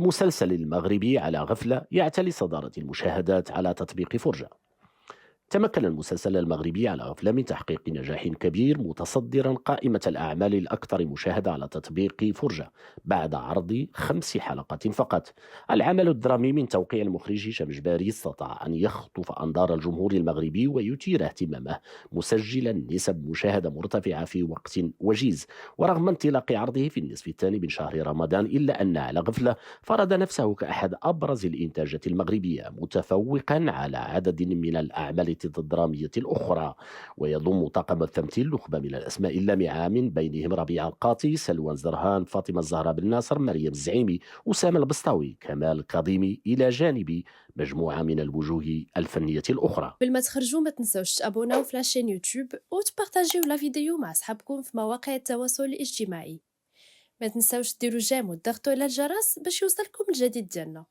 المسلسل المغربي على غفلة يعتلي صدارة المشاهدات على تطبيق فرجة. تمكن المسلسل المغربي على غفلة من تحقيق نجاح كبير متصدرا قائمة الأعمال الأكثر مشاهدة على تطبيق فرجة بعد عرض 5 حلقات فقط. العمل الدرامي من توقيع المخرج هشام جباري استطاع أن يخطف أنظار الجمهور المغربي ويثير اهتمامه، مسجلا نسب مشاهدة مرتفعة في وقت وجيز. ورغم انطلاق عرضه في النصف الثاني من شهر رمضان، إلا أن على غفلة فرض نفسه كأحد أبرز الإنتاجات المغربية، متفوقا على عدد من الأعمال الدرامية الأخرى. ويضم طاقم التمثيل نخبة من الأسماء اللامعة، من بينهم ربيع القاطي، سلوان زرهان، فاطمة الزهراء بن ناصر، مريم الزعيمي، أسامة البسطاوي، كمال الكاظمي، إلى جانب مجموعة من الوجوه الفنية الأخرى. قبل ما تخرجوا ما تنسوش تابوناو في لاشين يوتيوب وتبارطاجيو لا فيديو مع صحابكم في مواقع التواصل الاجتماعي. ما تنسوش ديروا جيم وتضغطوا على الجرس باش يوصلكم الجديد ديالنا.